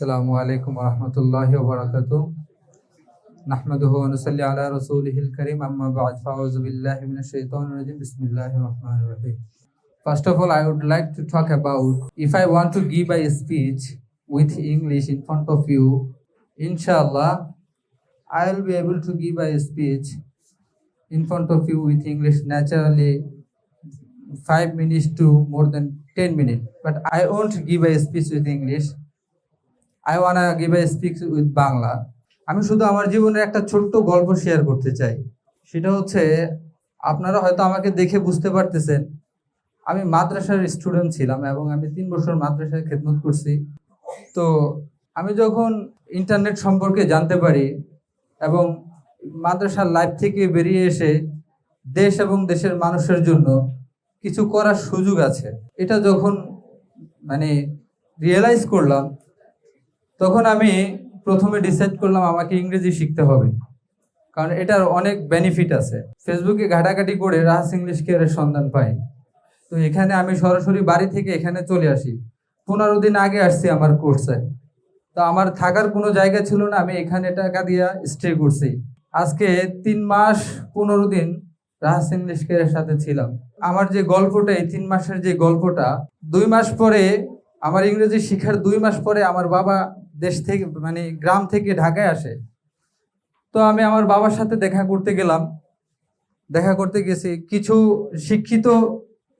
अस्सलामु अलैकुम वरहमतुल्लाहि वबरकातुह। नहमदुहु व नुसल्ली अला रसूलिहिल करीम, अम्मा बअद, फ़अऊज़ु बिल्लाहि मिनश शैतानिर रजीम, बिस्मिल्लाहिर रहमानिर रहीम। First of all, I would like to talk about if I want to give a speech with English in front of you, inshallah, I will be able to give a speech in front of you with English naturally 5 minutes to more than 10 minutes. But I won't give a speech with English. I wanna give a speech with Bangla. আমি শুধু আমার জীবনের একটা ছোট্ট গল্প share করতে চাই। সেটা হচ্ছে, আপনারা হয়তো আমাকে দেখে বুঝতে পারতেছেন আমি মাদ্রাসার স্টুডেন্ট ছিলাম এবং আমি 3 বছর মাদ্রাসায় খেদমত করছি। তো আমি যখন ইন্টারনেট সম্পর্কে জানতে পারি এবং মাদ্রাসার লাইফ থেকে বেরিয়ে এসে দেশ এবং দেশের মানুষের জন্য কিছু করার সুযোগ আছে, এটা যখন রিয়েলাইজ করলাম, তখন আমি প্রথমে ডিসাইড করলাম আমাকে ইংরেজি শিখতে হবে, কারণ এটার অনেক বেনিফিট আছে। ফেসবুকে ঘাটাঘাটি করে রাহাস ইংলিশ কেয়ারের সন্ধান পাই। তো এখানে আমি সরাসরি বাড়ি থেকে এখানে চলে আসি। 15 দিন আগে আসছি আমার কোর্সে। তো আমার থাকার কোনো জায়গা ছিল না, আমি এখানে টাকা দিয়ে স্টে করছি। আজকে 3 মাস 15 দিন রাহাস ইংলিশ কেয়ারের সাথে ছিলাম। আমার যে গল্পটা, এই 3 মাসের যে গল্পটা, 2 মাস পরে আমার ইংরেজি শিখার 2 মাস পরে আমার বাবা দেশ থেকে গ্রাম থেকে ঢাকায় আসে। তো আমি আমার বাবার সাথে দেখা করতে গেছি। কিছু শিক্ষিত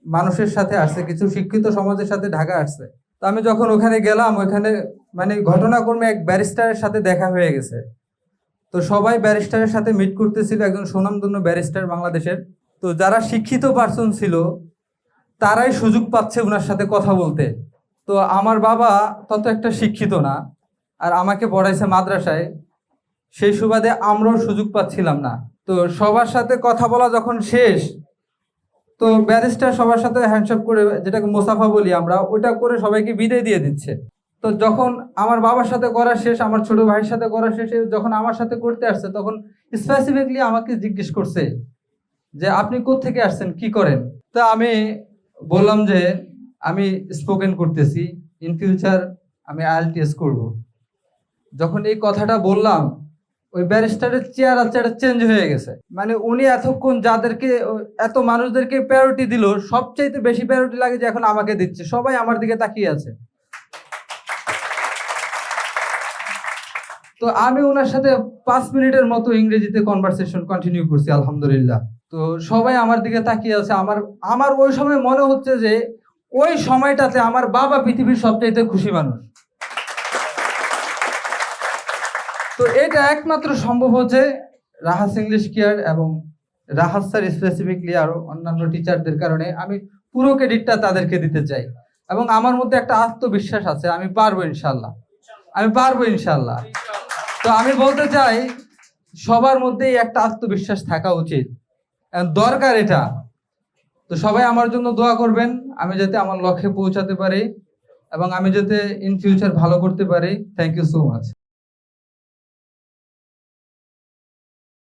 মানুষের সাথে আসছে, কিছু শিক্ষিত সমাজের সাথে ঢাকা আসছে। তো আমি যখন ওখানে গেলাম, ওখানে ঘটনাক্রমে এক ব্যারিস্টারের সাথে দেখা হয়ে গেছে। তো সবাই ব্যারিস্টারের সাথে মিট করতেছিল, একজন সুনামধন্য ব্যারিস্টার বাংলাদেশের। তো যারা শিক্ষিত পার্সন ছিল তারাই সুযোগ পাচ্ছে ওনার সাথে কথা বলতে। তো আমার বাবা তত একটা শিক্ষিত না, আর আমাকে পড়াইছে মাদ্রাসায়, সেই সুবাদে আমরাও সুযোগ পাচ্ছিলাম না। তো সবার সাথে কথা বলা যখন শেষ, তো ব্যারিস্টার সবার সাথে হ্যান্ডশেক করে, যেটাকে মোসাফা বলি আমরা, ওটা করে সবাইকে বিদায় দিয়ে দিচ্ছে। তো যখন আমার বাবার সাথে করা শেষ, আমার ছোট ভাইয়ের সাথে করা শেষে যখন আমার সাথে করতে আসছে, তখন স্পেসিফিকলি আমাকে জিজ্ঞেস করছে যে আপনি কোত্থেকে আসছেন, কি করেন। তো আমি বললাম যে আমি স্পোকেন করতেছি, ইন ফিউচার আমি IELTS করব। যখন এই কথাটা বললাম, ওই ব্যারিস্টারের চেহারা চেঞ্জ হয়ে গেছে। উনি এতক্ষণ যাদেরকে, এত মানুষদেরকে প্রায়োরিটি দিল, সবচাইতে বেশি প্রায়োরিটি লাগে যে এখন আমাকে দিচ্ছে। সবাই আমার দিকে তাকিয়ে আছে। তো আমি ওনার সাথে 5 মিনিটের মতো ইংরেজিতে কনভারসেশন কন্টিনিউ করছি, আলহামদুলিল্লাহ। তো সবাই আমার দিকে তাকিয়ে আছে। আমার ওই সময় মনে হচ্ছে যে ওই সময়টাতে আমার বাবা পৃথিবীর সবচাইতে খুশি মানুষ। তো এটা একমাত্র সম্ভব হচ্ছে রাহাস ইংলিশ কেয়ার এবং রাহাস স্যার স্পেসিফিকলি, আরো অন্যান্য টিচারদের কারণে। আমি পুরো ক্রেডিটটা তাদেরকে দিতে চাই এবং আমার মধ্যে একটা আত্মবিশ্বাস আছে, আমি পারবো ইনশাল্লাহ। তো আমি বলতে চাই সবার মধ্যেই একটা আত্মবিশ্বাস থাকা উচিত, দরকার এটা। তো সবাই আমার জন্য দোয়া করবেন, আমি যাতে আমার লক্ষ্যে পৌঁছাতে পারি এবং আমি যাতে ইন ফিউচার ভালো করতে পারি। Thank you so much.